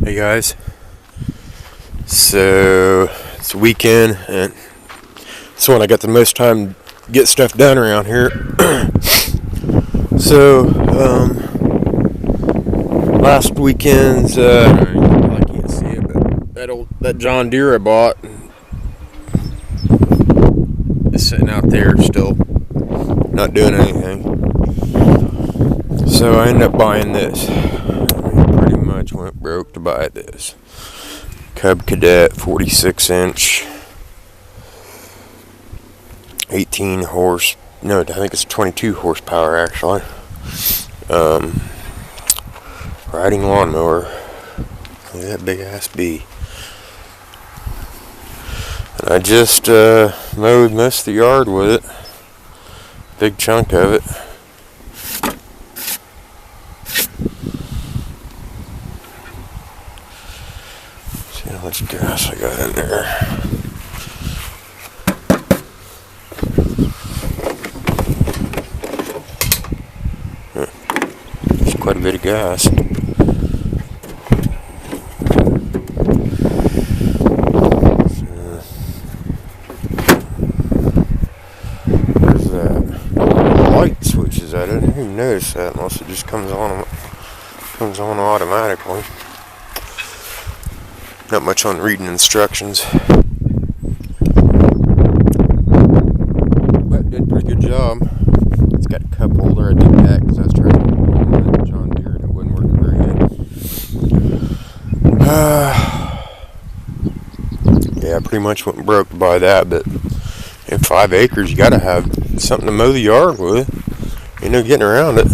Hey guys, so it's a weekend and it's when I got the most time to get stuff done around here. So last weekend's I can't see it, but that John Deere I bought is sitting out there still not doing anything. So I ended up buying this. Pretty much went broke to buy this Cub Cadet 46-inch 18 horse, no, I think it's 22 horsepower actually, riding lawnmower. Look at that big ass bee. And I just mowed most of the yard with it, big chunk of it. See how much grass I got in there. There's quite a bit of gas. There's that light switches. I didn't even notice that unless it just comes on automatically. Not much on reading instructions, but did a pretty good job. It's got a cup holder. I did that because I was trying to run that John Deere and it wasn't working very good. Yeah, I pretty much went broke to buy that, but in 5 acres you gotta have something to mow the yard with. Ain't no getting around it.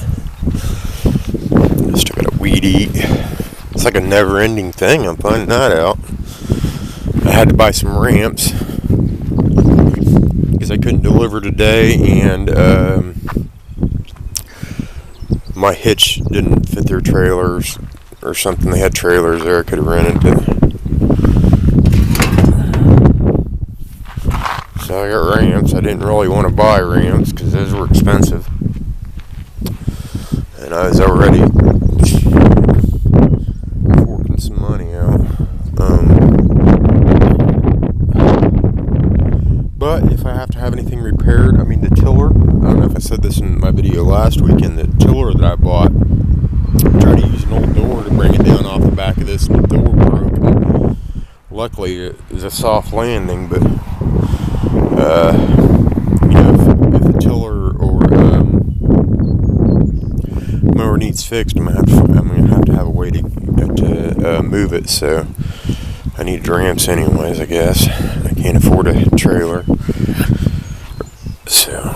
Still got a weed eat. It's like a never-ending thing. I'm finding that out. I had to buy some ramps because I couldn't deliver today, and my hitch didn't fit their trailers or something. They had trailers there I could have rented it. So I got ramps. I didn't really want to buy ramps because those were expensive, and I was already some money out. But if I have to have anything repaired, I mean the tiller, I don't know if I said this in my video last weekend, the tiller that I bought, I tried to use an old door to bring it down off the back of this, and the door broke. And luckily it was a soft landing, but if the tiller or mower needs fixed, I'm gonna have to have a way to move it, so I need ramps anyways, I guess. I can't afford a trailer, so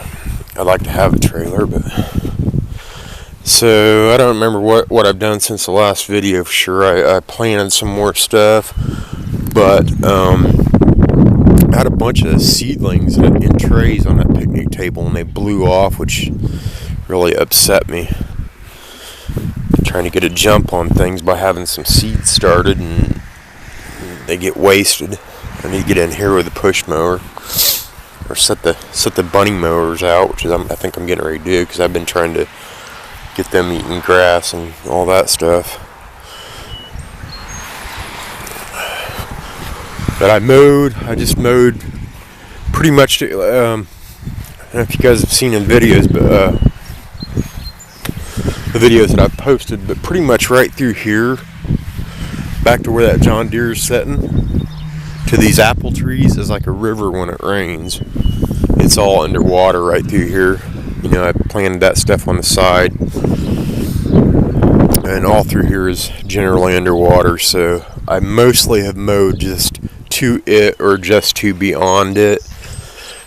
I'd like to have a trailer, but so I don't remember what I've done since the last video for sure. I planted some more stuff, but I had a bunch of seedlings in trays on that picnic table and they blew off, which really upset me. Trying to get a jump on things by having some seeds started and they get wasted. I need to get in here with a push mower or set the bunny mowers out, which is I think I'm getting ready to do because I've been trying to get them eating grass and all that stuff. But I just mowed pretty much. I don't know if you guys have seen in videos, but the videos that I've posted, but pretty much right through here, back to where that John Deere is sitting, to these apple trees is like a river when it rains. It's all underwater right through here. You know, I planted that stuff on the side, and all through here is generally underwater. So I mostly have mowed just to it or just to beyond it,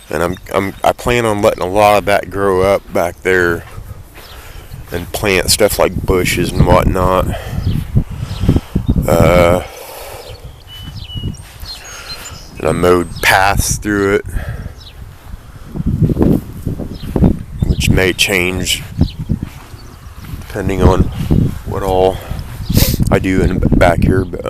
and I plan on letting a lot of that grow up back there and plant stuff like bushes and whatnot. And I mowed paths through it, which may change depending on what all I do in the back here. But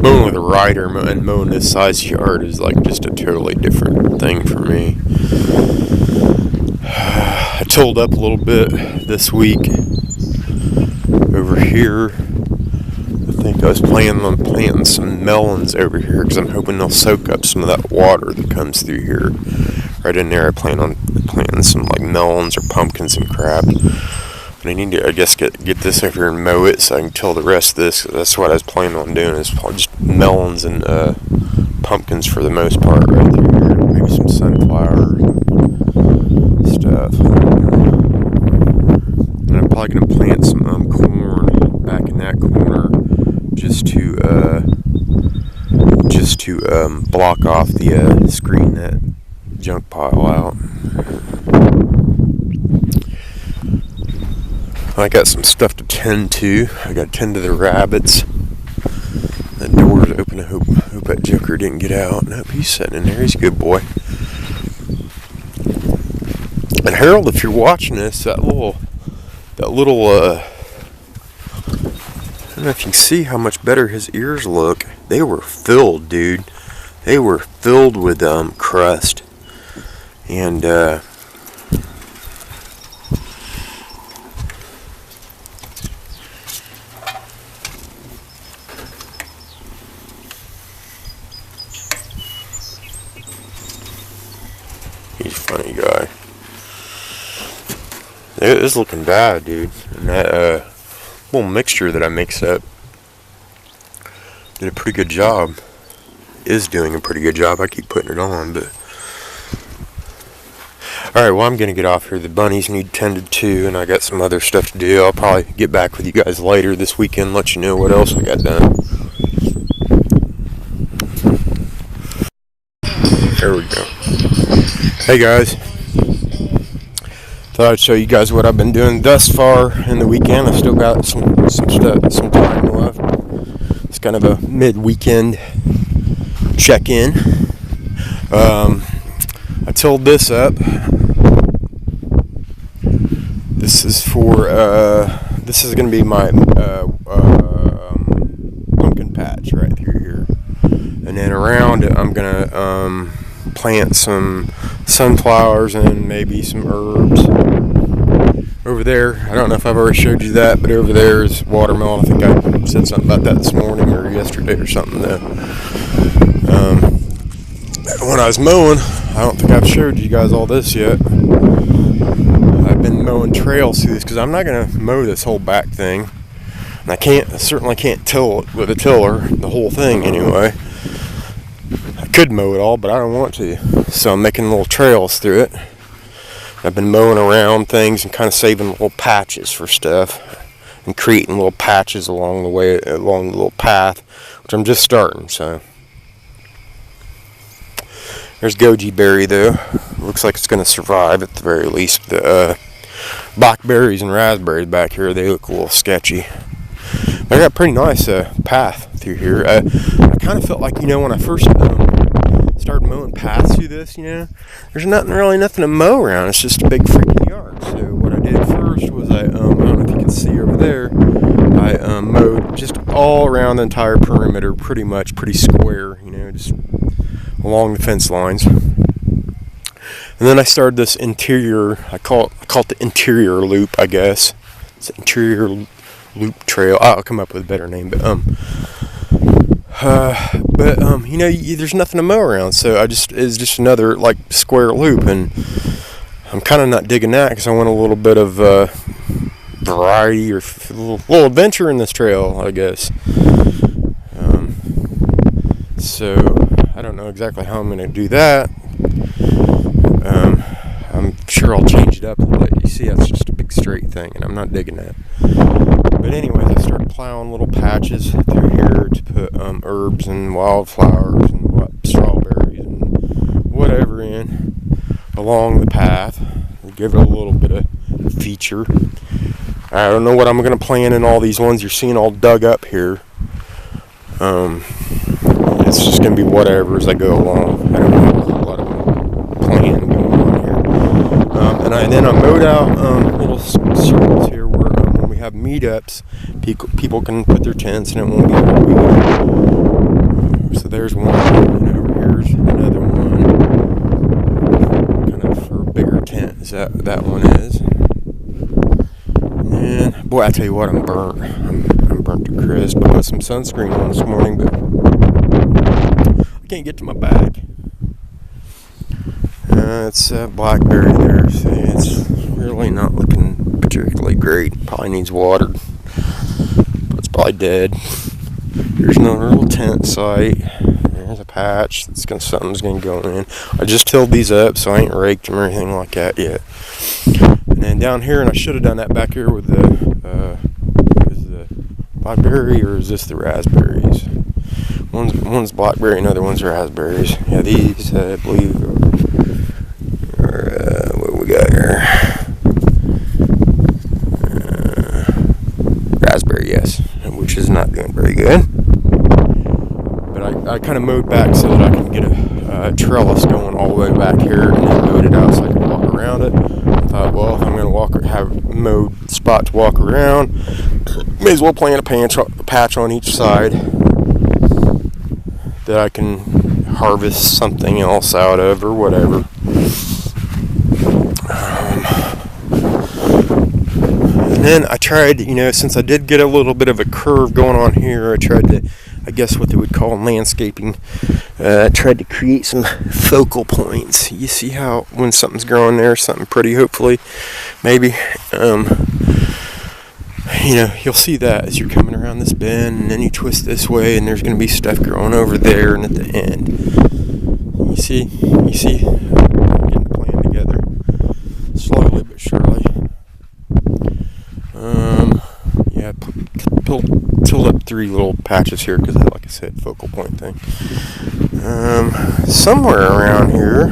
mowing with a rider and mowing this size yard is like just a totally different thing for me. I tilled up a little bit this week over here, I think I was planning on planting some melons over here because I'm hoping they'll soak up some of that water that comes through here. Right in there, I plan on planting some like melons or pumpkins and crap. But I need to, I guess, get this over here and mow it so I can till the rest of this. That's what I was planning on doing, is just melons and pumpkins for the most part right through here. Maybe some sunflowers and stuff. And I'm probably going to plant some corn back in that corner just to block off the screen that junk pile out. I got some stuff to tend to. I got to tend to the rabbits. The door's open. I hope that joker didn't get out. Nope, he's sitting in there. He's a good boy. And Harold, if you're watching this, that little I don't know if you can see how much better his ears look. They were filled, dude. They were filled with crust. And he's a funny guy. It is looking bad, dude. And that little mixture that I mixed up did a pretty good job. Is doing a pretty good job. I keep putting it on, but alright, well, I'm gonna get off here. The bunnies need tended to, and I got some other stuff to do. I'll probably get back with you guys later this weekend, let you know what else I got done. There we go. Hey guys, thought I'd show you guys what I've been doing thus far in the weekend. I still got some time left. It's kind of a mid-weekend check-in. I tilled this up. This is for this is going to be my pumpkin patch right through here, and then around it I'm gonna plant some sunflowers and maybe some herbs. Over there, I don't know if I've already showed you that, but over there is watermelon. I think I said something about that this morning or yesterday or something though. When I was mowing, I don't think I've showed you guys all this yet. I've been mowing trails through this because I'm not going to mow this whole back thing. And I certainly can't till it with a tiller, the whole thing anyway. I could mow it all, but I don't want to. So I'm making little trails through it. I've been mowing around things and kind of saving little patches for stuff. And creating little patches along the way, along the little path, which I'm just starting, so. There's goji berry though. Looks like it's going to survive at the very least. The blackberries and raspberries back here, they look a little sketchy. But I got a pretty nice path through here. I kind of felt like, when I first started mowing paths through this, there's nothing to mow around. It's just a big freaking yard. So what I did first was I don't know if you can see over there, I mowed just all around the entire perimeter, pretty square, just along the fence lines. And then I started this interior, I call it the interior loop, I guess. It's an interior loop trail. I'll come up with a better name, but there's nothing to mow around, so it's just another like square loop, and I'm kind of not digging that because I want a little bit of variety or a little adventure in this trail, I guess. So I don't know exactly how I'm going to do that. I'm sure I'll change it up a bit. You see, that's just a big straight thing, and I'm not digging that. But anyways, I started plowing little patches through here to put herbs and wildflowers and strawberries and whatever in along the path. Give it a little bit of feature. I don't know what I'm going to plant in all these ones you're seeing all dug up here. It's just going to be whatever as I go along. I don't have a whole lot of plan going on here. And then I mowed out little circles here where when we have meetups, people can put their tents and it won't be weird. So there's one, and over here's another one, kind of for a bigger tent, as that one is. And boy, I tell you what, I'm burnt. I'm burnt to crisp. I put some sunscreen on this morning, but I can't get to my bag. It's blackberry there, so it's really not looking particularly great. Probably needs watered, but it's probably dead. There's another little tent site. There's a patch something's gonna go in. I just tilled these up, so I ain't raked them or anything like that yet. And then down here, and I should have done that back here with the is the blackberry, or is this the raspberries? One's blackberry and other one's raspberries. Yeah, these I believe are what we got here. Raspberry, yes, which is not doing very good. But I kind of mowed back so that I can get a trellis going all the way back here, and then mowed it out so I can walk around it. I thought, well, if I'm going to have a mowed spot to walk around, may as well plant a patch on each side that I can harvest something else out of or whatever. And then I tried, since I did get a little bit of a curve going on here, I tried to, I guess what they would call landscaping, tried to create some focal points. You see how when something's growing there, something pretty, hopefully, maybe, you'll see that as you're coming around this bend, and then you twist this way, and there's going to be stuff growing over there, and at the end, you see, I'm getting the plan together, slowly but surely. Tilled up 3 little patches here because, like I said, focal point thing. Somewhere around here, I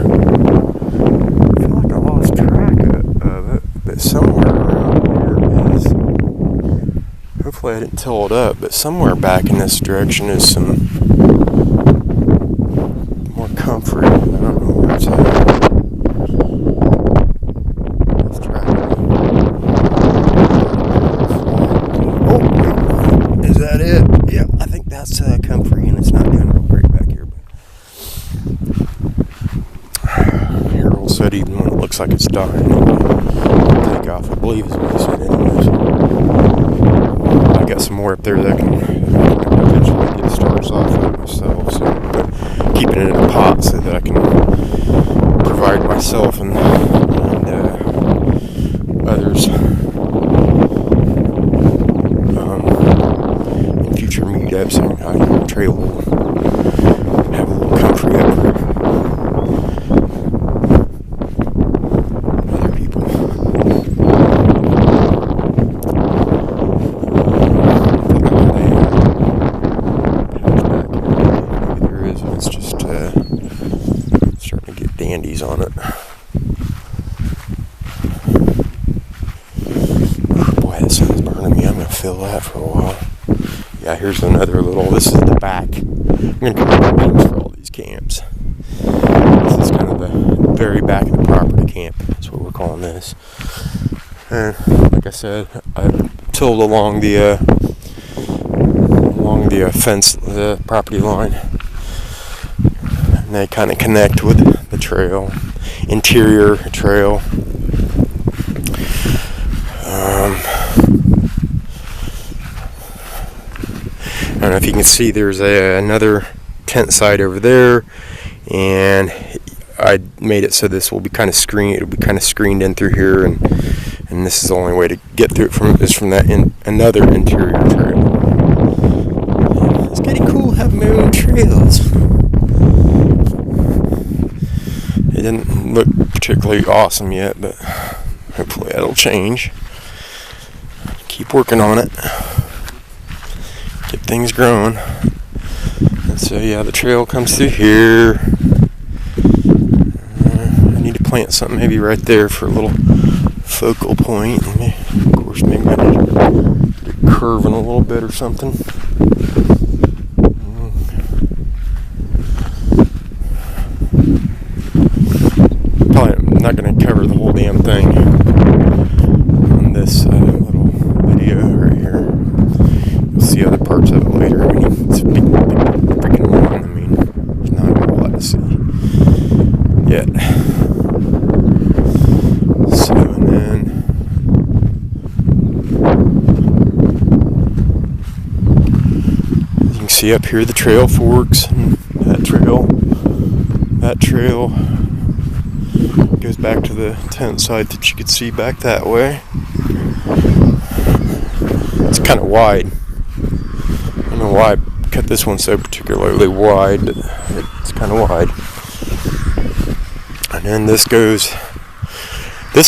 feel like I lost track of it, but somewhere around here is, hopefully I didn't till it up, but somewhere back in this direction is some more comfort. I don't know where it's at. That's comfrey, and it's not doing real great back here. But Harold said even when it looks like it's dying, it'll take off. I believe is what he said anyways. I got some more up there that I can eventually get stars off of myself, so but keeping it in a pot so that I can provide myself and others future meetups, and I can trail, have a little country up for other people. Maybe there is, and it's just starting to get dandies on it. Oh boy, that sun's burning me. I'm going to fill that for a while. Yeah, here's another little, this is the back. I'm going to come up with names for all these camps. This is kind of the very back of the property camp. That's what we're calling this. And like I said, I tilled along the fence, the property line. And they kind of connect with the trail, interior trail. I don't know if you can see, there's another tent site over there, and I made it so this will be kind of screened. It'll be kind of screened in through here, and this is the only way to get through it from that another interior trail. It's getting cool having my own trails. It didn't look particularly awesome yet, but hopefully that'll change. Keep working on it. Get things growing. And so yeah, the trail comes through here. I need to plant something maybe right there for a little focal point. Of course, maybe I need to get it curving a little bit or something. Probably not going to cover the whole damn thing on this little video right here. See other parts of it later. I mean, it's a big freaking lawn. I mean, there's not a whole lot to see yet. So, and then see up here the trail forks, and that trail goes back to the tent site that you could see back that way. It's kind of wide. I don't know why I cut this one so particularly wide, but it's kind of wide. And then this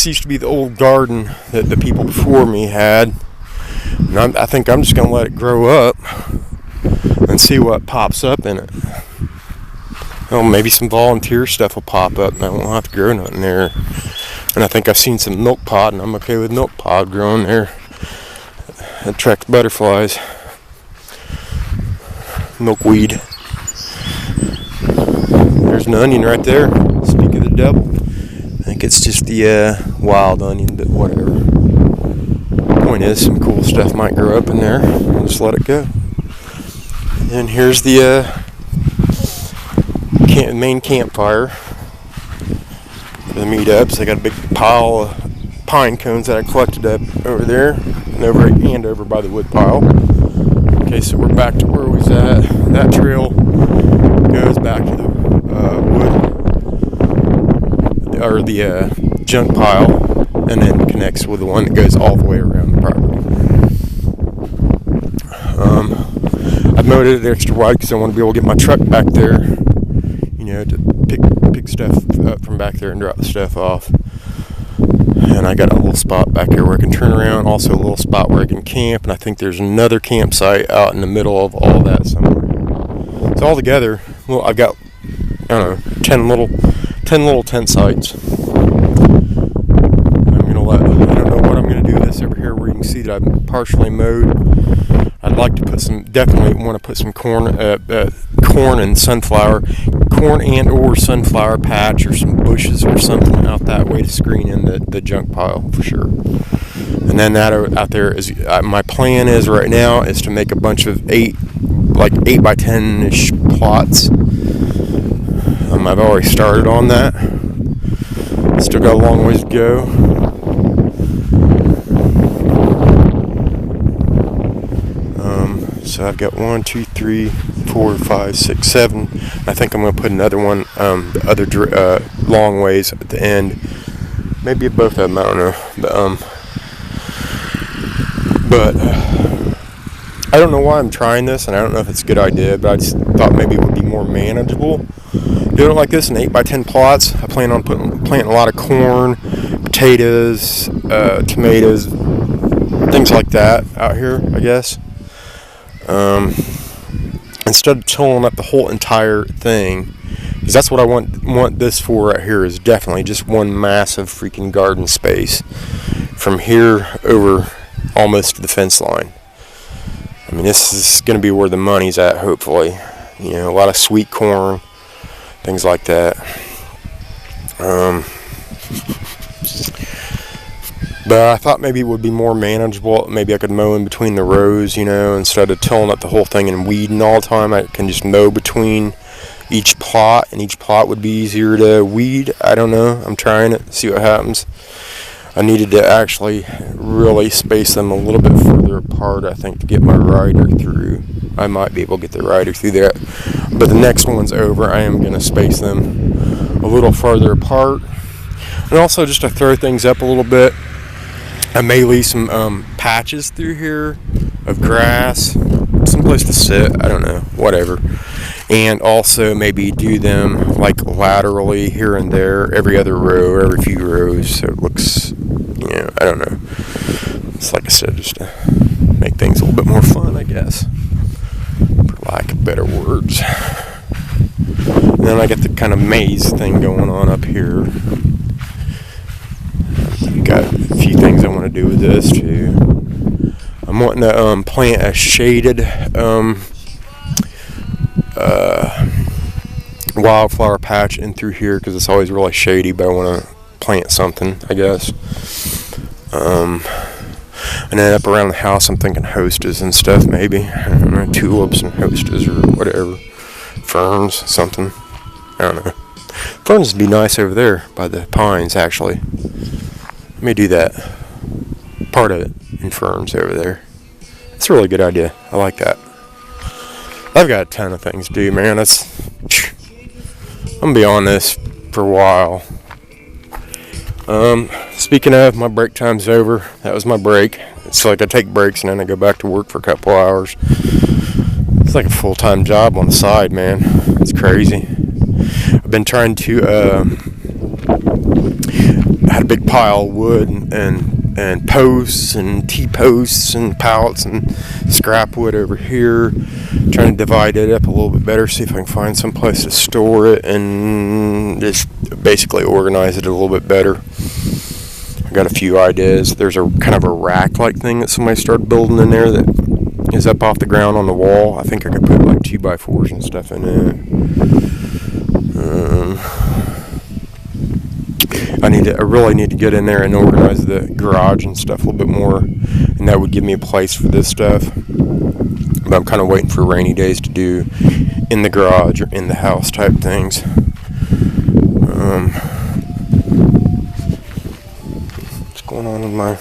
used to be the old garden that the people before me had. And I think I'm just going to let it grow up and see what pops up in it. Oh, maybe some volunteer stuff will pop up and I won't have to grow nothing there. And I think I've seen some milk pod, and I'm okay with milk pod growing there. It attracts butterflies. Milkweed. There's an onion right there. Speak of the devil. I think it's just the wild onion, but whatever. Point is, some cool stuff might grow up in there. I'll just let it go. And here's the main campfire. The meetups. I got a big pile of pine cones that I collected up over there and over by the wood pile. Okay, so we're back to where we was at. That trail goes back to the wood, or the junk pile, and then connects with the one that goes all the way around the property. I've mowed it extra wide because I want to be able to get my truck back there, to pick stuff up from back there and drop the stuff off. And I got a little spot back here where I can turn around, also a little spot where I can camp, and I think there's another campsite out in the middle of all that somewhere. So all together, well, I've got, 10 little tent sites. I don't know what I'm going to do with this over here where you can see that I've partially mowed. I'd like to definitely want to put some corn and or sunflower patch or some bushes or something out that way to screen in the junk pile for sure. And then that out there is my plan is right now is to make a bunch of 8 by 10-ish plots. I've already started on that. Still got a long ways to go. So I've got 1, 2, 3, 4, 5, 6, 7. I think I'm going to put another one, the other long ways at the end. Maybe both of them, I don't know. But I don't know why I'm trying this, and I don't know if it's a good idea, but I just thought maybe it would be more manageable. Doing it like this in 8 by 10 plots. I plan on planting a lot of corn, potatoes, tomatoes, things like that out here, I guess. Instead of tilling up the whole entire thing, because that's what I want this for right here, is definitely just one massive freaking garden space from here over almost to the fence line. I mean, this is going to be where the money's at, hopefully. A lot of sweet corn, things like that. But I thought maybe it would be more manageable. Maybe I could mow in between the rows, instead of tilling up the whole thing and weeding all the time. I can just mow between each plot, and each plot would be easier to weed. I don't know. I'm trying it, see what happens. I needed to actually really space them a little bit further apart, I think, to get my rider through. I might be able to get the rider through that. But the next one's over. I am going to space them a little farther apart. And also, just to throw things up a little bit, I may leave some patches through here of grass, someplace to sit, I don't know, whatever. And also maybe do them like laterally here and there, every other row, every few rows, so it looks, I don't know. It's like I said, just to make things a little bit more fun, I guess, for lack of better words. And then I got the kind of maze thing going on up here. Got a few things I want to do with this too. I'm wanting to plant a shaded wildflower patch in through here because it's always really shady, but I want to plant something, I guess. And then up around the house I'm thinking hostas and stuff, maybe. I don't know, tulips and hostas or whatever. Ferns, something. I don't know. Ferns would be nice over there by the pines, actually. Let me do that. Part of it in ferns over there. It's a really good idea. I like that. I've got a ton of things to do, man. I'm gonna be on this for a while. Speaking of, my break time's over. That was my break. It's like I take breaks and then I go back to work for a couple hours. It's like a full-time job on the side, man. It's crazy. I've been trying to, I had a big pile of wood and posts and T-posts and pallets and scrap wood over here. Trying to divide it up a little bit better, see if I can find some place to store it and just basically organize it a little bit better. I got a few ideas. There's a kind of a rack-like thing that somebody started building in there that is up off the ground on the wall. I think I could put like 2x4s and stuff in it. I really need to get in there and organize the garage and stuff a little bit more, and that would give me a place for this stuff. But I'm kind of waiting for rainy days to do in the garage or in the house type things. What's going on with my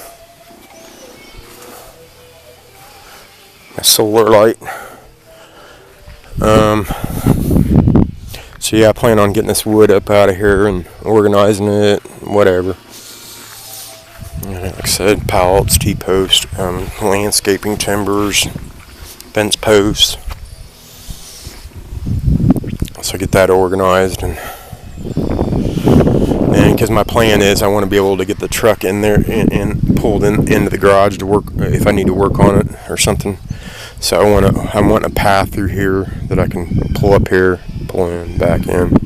solar light? So yeah, I plan on getting this wood up out of here and organizing it, whatever. And like I said, pallets, T-posts, landscaping timbers, fence posts. So get that organized, and because my plan is I want to be able to get the truck in there and pulled into the garage to work if I need to work on it or something. So I want a path through here that I can pull up here, pull in, back in.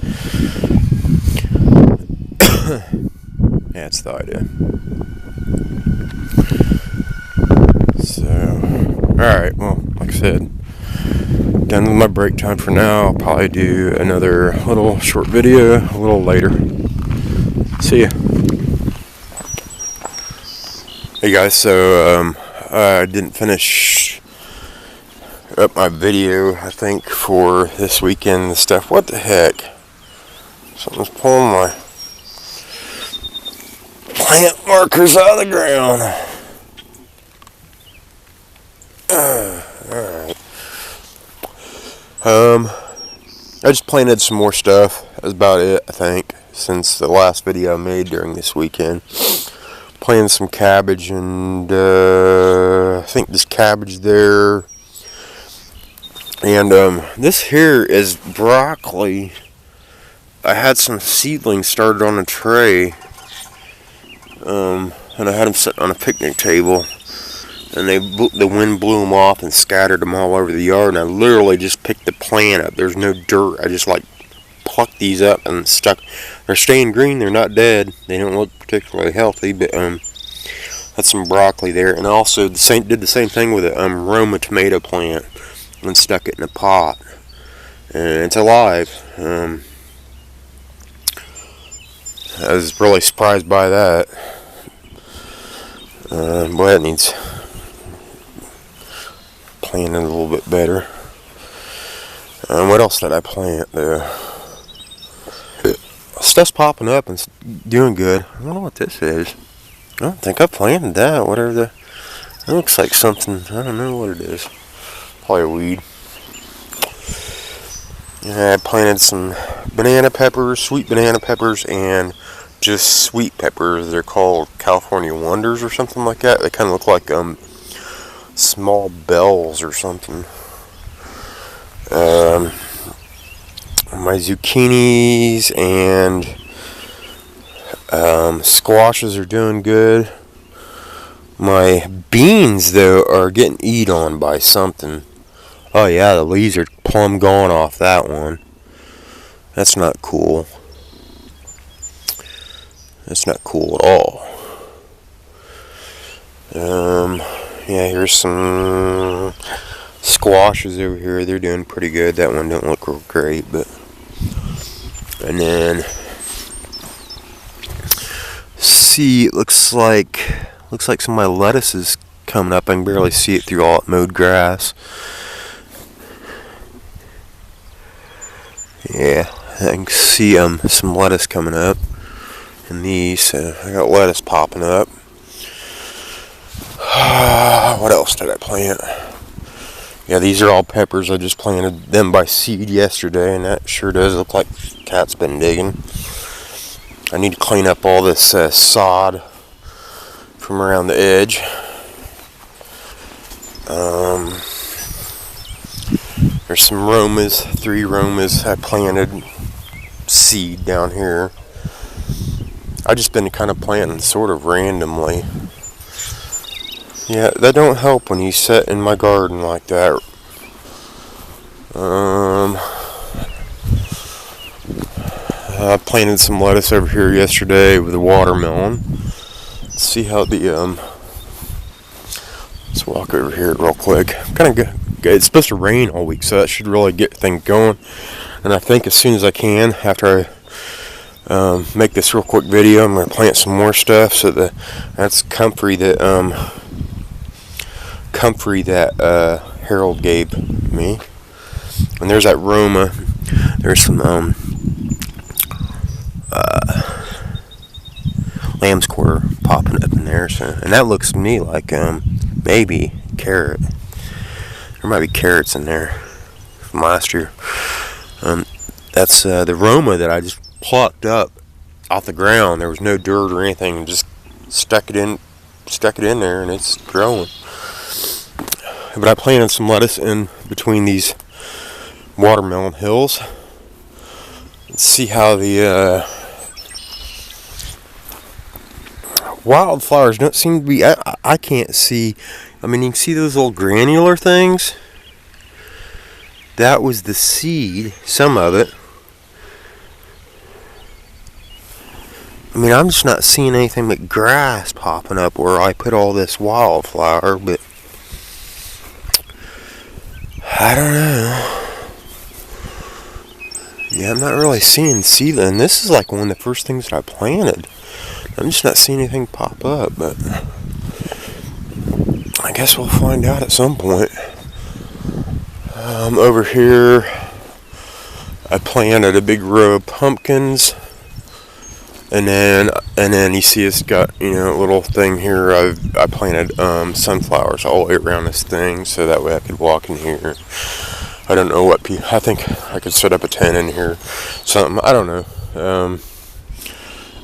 Yeah, that's the idea. So, alright, well, like I said, done with my break time for now. I'll probably do another little short video a little later. See ya. Hey guys, so I didn't finish up my video, I think, for this weekend and stuff. What the heck? Something's pulling my plant markers out of the ground. Alright. I just planted some more stuff. That's about it, I think, since the last video I made during this weekend. Planted some cabbage and I think there's cabbage there. And this here is broccoli. I had some seedlings started on a tray. And I had them sitting on a picnic table. And the wind blew them off and scattered them all over the yard. And I literally just picked the plant up. There's no dirt. I just like plucked these up and stuck. They're staying green. They're not dead. They don't look particularly healthy. But that's some broccoli there. And also did the same thing with a Roma tomato plant and stuck it in a pot. And it's alive. I was really surprised by that. Boy, it needs planting a little bit better. What else did I plant there? Stuff's popping up and doing good. I don't know what this is. I don't think I planted that. Whatever it looks like something. I don't know what it is. Probably a weed. Yeah, I planted some banana peppers, sweet banana peppers, and just sweet peppers. They're called California Wonders or something like that. They kind of look like small bells or something. My zucchinis and squashes are doing good. My beans, though, are getting eat on by something. Oh yeah, the leaves are plumb gone off that one. That's not cool. That's not cool at all. Yeah, here's some squashes over here. They're doing pretty good. That one don't look real great, but and then see, it looks like some of my lettuce is coming up. I can barely see it through all that mowed grass. Yeah, I can see some lettuce coming up in these. So I got lettuce popping up. What else did I plant? Yeah, these are all peppers. I just planted them by seed yesterday, and that sure does look like cat's been digging. I need to clean up all this sod from around the edge. There's some Romas, 3 Romas I planted seed down here. I just been kind of planting sort of randomly. Yeah, that don't help when you sit in my garden like that. I planted some lettuce over here yesterday with a watermelon. Let's see how the let's walk over here real quick. Kind of good. It's supposed to rain all week, so that should really get things going. And I think as soon as I can, after I make this real quick video, I'm going to plant some more stuff. So that's comfrey that Harold gave me. And there's that Roma. There's some lamb's quarter popping up in there. So, and that looks to me like maybe carrot. There might be carrots in there from last year. That's the Roma that I just plucked up off the ground. There was no dirt or anything. Just stuck it in there, and it's growing. But I planted some lettuce in between these watermelon hills. Let's see how the wildflowers don't seem to be. I can't see. I mean, you can see those little granular things. That was the seed, some of it. I mean, I'm just not seeing anything but grass popping up where I put all this wildflower, but I don't know. Yeah, I'm not really seeing seedling. This is like one of the first things that I planted. I'm just not seeing anything pop up, but I guess we'll find out at some point. Over here, I planted a big row of pumpkins, and then you see it's got, you know, a little thing here. I planted sunflowers all the way around this thing, so that way I could walk in here. I don't know what I think I could set up a tent in here, something. I don't know.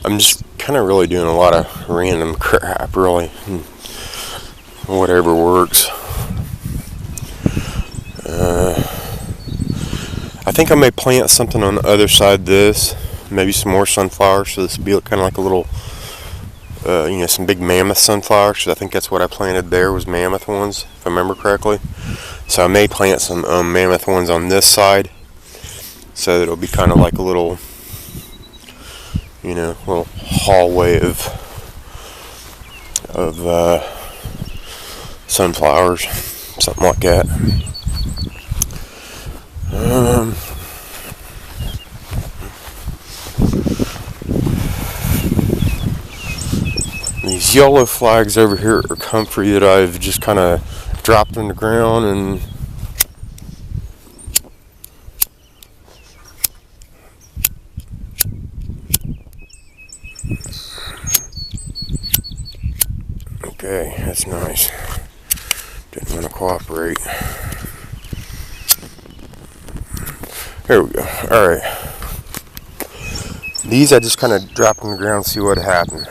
I'm just kind of really doing a lot of random crap, really. Whatever works. I think I may plant something on the other side of this. Maybe some more sunflowers, so this would be kind of like a little, you know, some big mammoth sunflowers. So I think that's what I planted there, was mammoth ones, if I remember correctly. So I may plant some mammoth ones on this side, so that it'll be kind of like a little, you know, little hallway of sunflowers, something like that. These yellow flags over here are comfrey that I've just kind of dropped on the ground, and okay, that's nice. Didn't want to cooperate. There we go. Alright. These I just kind of drop on the ground and see what happened.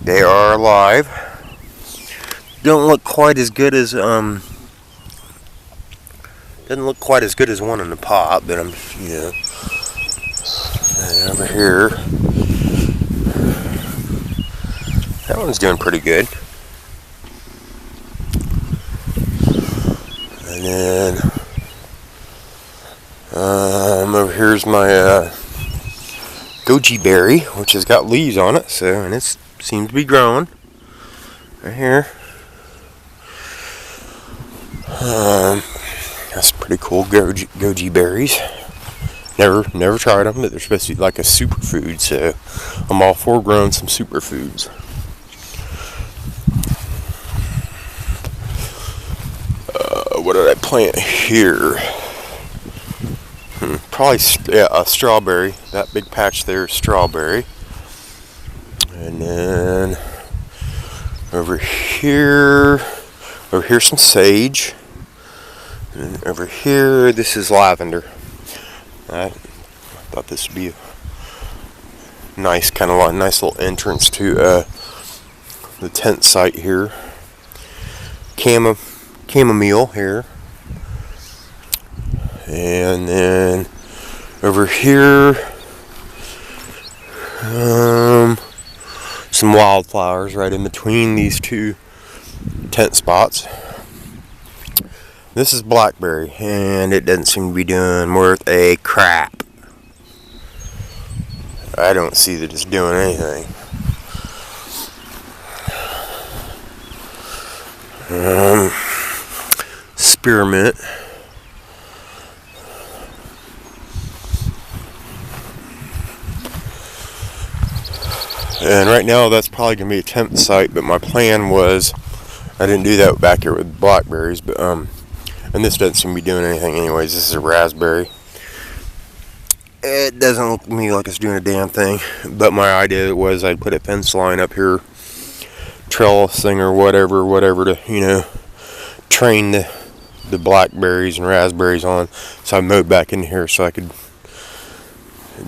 They are alive. Don't look quite as good as doesn't look quite as good as one in the pot, but I'm, you know. And over here, that one's doing pretty good. And then over here's my goji berry, which has got leaves on it, so, and it seems to be growing right here. That's pretty cool, goji berries. Never tried them, but they're supposed to be like a superfood, so I'm all for growing some superfoods. What did I plant here? Probably, yeah, a strawberry. That big patch there is strawberry. And then over here some sage. And over here, this is lavender. I thought this would be a nice, kind of nice little entrance to the tent site here. Chamomile here. And then over here, some wildflowers right in between these two tent spots. This is blackberry, and it doesn't seem to be doing worth a crap. I don't see that it's doing anything. Spearmint. And right now that's probably going to be a tent site, but my plan was, I didn't do that back here with blackberries, but and this doesn't seem to be doing anything anyways. This is a raspberry. It doesn't look to me like it's doing a damn thing, but my idea was I'd put a fence line up here, trellis thing or whatever to, you know, train the blackberries and raspberries on. So I mowed back in here so I could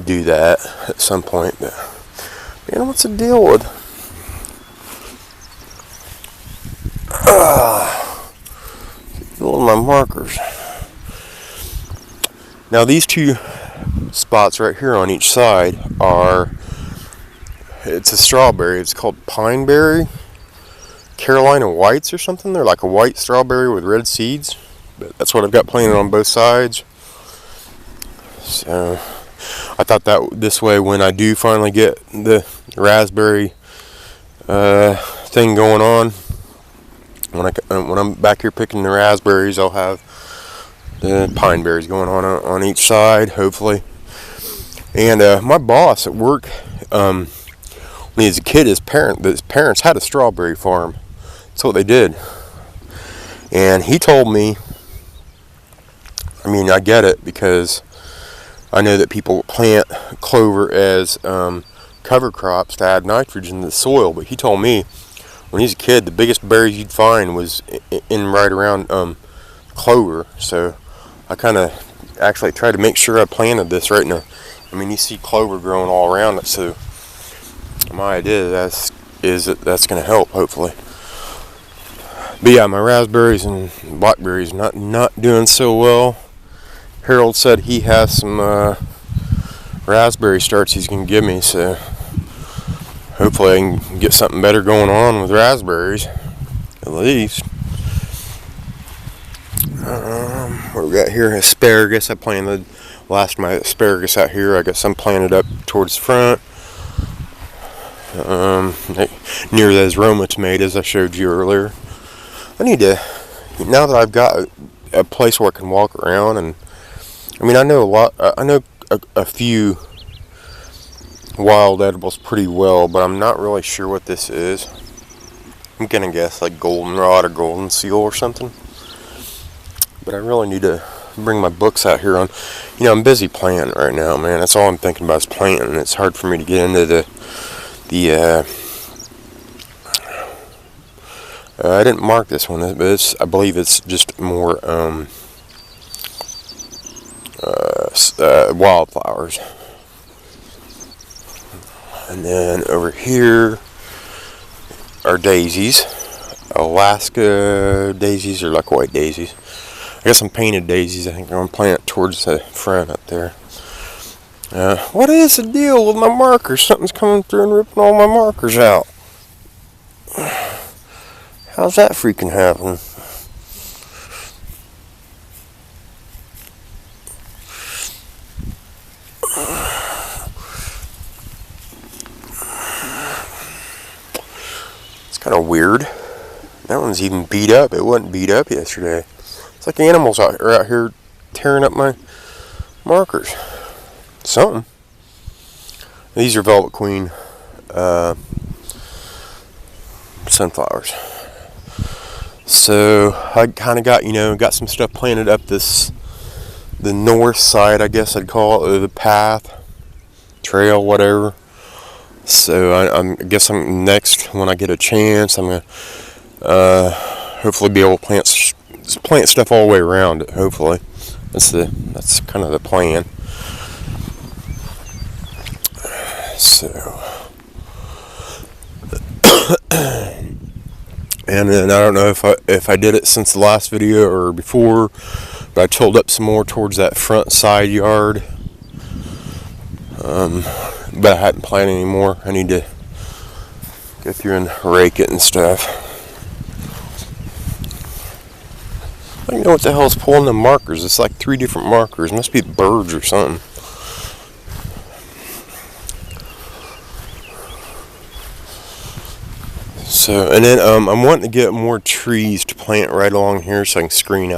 do that at some point. But man, what's the deal with my markers? Now these two spots right here on each side it's a strawberry. It's called pineberry, Carolina whites or something. They're like a white strawberry with red seeds, but that's what I've got planted on both sides. So I thought that this way, when I do finally get the raspberry thing going on, when I'm back here picking the raspberries, I'll have the pine berries going on each side, hopefully. And my boss at work, when he was a kid, his parents had a strawberry farm. That's what they did. And he told me, I mean, I get it, because I know that people plant clover as cover crops to add nitrogen to the soil, but he told me when he was a kid, the biggest berries you'd find was in right around clover. So I kind of actually tried to make sure I planted this right now. I mean, you see clover growing all around it, so my idea is that that's going to help, hopefully. But yeah, my raspberries and blackberries not doing so well. Harold said he has some raspberry starts he's going to give me, so hopefully I can get something better going on with raspberries, at least. What we got here? Asparagus. I planted last of my asparagus out here. I got some planted up towards the front, near those Roma tomatoes I showed you earlier. I need to, now that I've got a place where I can walk around, and I mean, I know a few wild edibles pretty well, but I'm not really sure what this is. I'm gonna guess like goldenrod or golden seal or something. But I really need to bring my books out here on. You know, I'm busy planting right now, man. That's all I'm thinking about is planting, and it's hard for me to get into the I didn't mark this one, but I believe it's just more wildflowers. And then over here are daisies. Alaska daisies, or like white daisies. I got some painted daisies. I think I'm going to plant towards the front up there. What is the deal with my markers? Something's coming through and ripping all my markers out. How's that freaking happen? It's kind of weird. That one's even beat up. It wasn't beat up yesterday. It's like animals are out here tearing up my markers. Something. These are Velvet Queen sunflowers. So I kind of got some stuff planted up the north side, I guess I'd call it, the path, trail, whatever. So I guess I'm next, when I get a chance, I'm gonna hopefully be able to plant just plant stuff all the way around it, hopefully. That's kind of the plan. So, and then I don't know if I did it since the last video or before, but I tilled up some more towards that front side yard. But I hadn't planted anymore. I need to go through and rake it and stuff. I don't know what the hell is pulling the markers. It's like 3 different markers. It must be birds or something. So, and then I'm wanting to get more trees to plant right along here so I can screen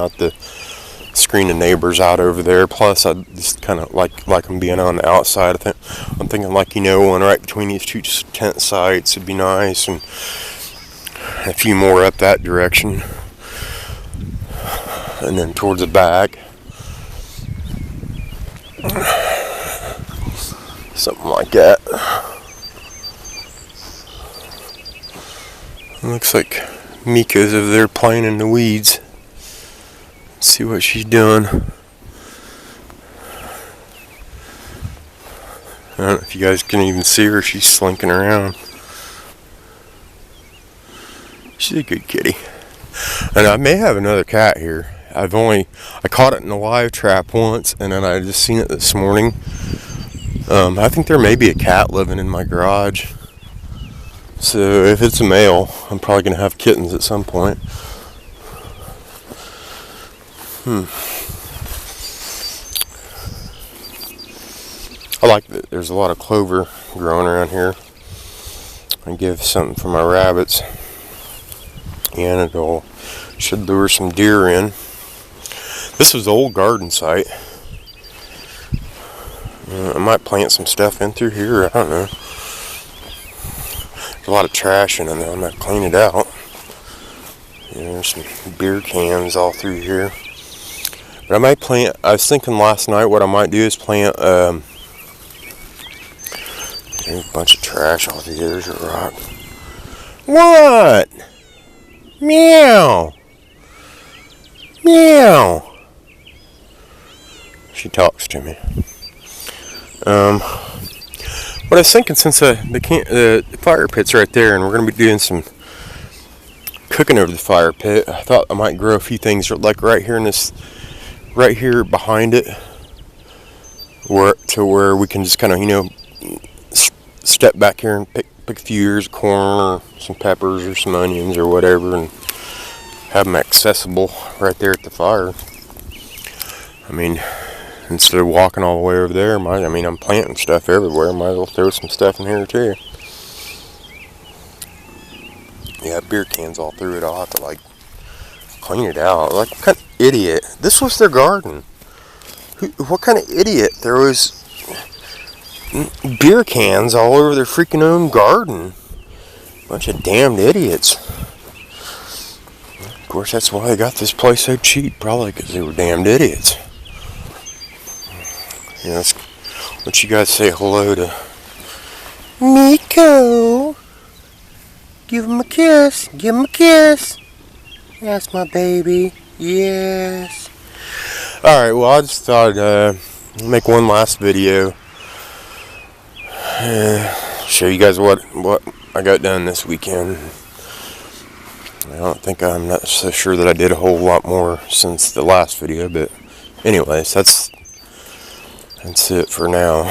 the neighbors out over there. Plus, I just kind of like them being on the outside. I'm thinking like, one right between these 2 tent sites would be nice, and a few more up that direction, and then towards the back, something like that. It looks like Miko's over there playing in the weeds. Let's see what she's doing. I don't know if you guys can even see her. She's slinking around. She's a good kitty. And I may have another cat here. I caught it in a live trap once, and then I just seen it this morning. I think there may be a cat living in my garage. So if it's a male, I'm probably going to have kittens at some point. I like that there's a lot of clover growing around here. I give something for my rabbits, and it should lure some deer in. This was the old garden site. I might plant some stuff in through here. I don't know. There's a lot of trash in there. I'm gonna clean it out. There's some beer cans all through here. But I might plant. I was thinking last night what I might do is plant. There's a bunch of trash all through here. There's a rock. What? Meow. Meow. She talks to me. But I was thinking, since the fire pit's right there, and we're going to be doing some cooking over the fire pit, I thought I might grow a few things like right here behind it, where we can just kind of step back here and pick a few ears of corn or some peppers or some onions or whatever, and have them accessible right there at the fire. I mean, instead of walking all the way over there, I'm planting stuff everywhere. Might as well throw some stuff in here too. Yeah, beer cans all through it. I'll have to clean it out. What kind of idiot? This was their garden. What kind of idiot throws beer cans all over their freaking own garden? Bunch of damned idiots. Of course, that's why I got this place so cheap. Probably because they were damned idiots. Let's let you guys say hello to Miko. Give him a kiss. Give him a kiss. That's my baby. Yes. Alright, well, I just thought I'd make one last video. Show you guys what I got done this weekend. I'm not so sure that I did a whole lot more since the last video, but anyways, that's it for now.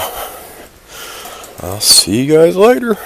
I'll see you guys later.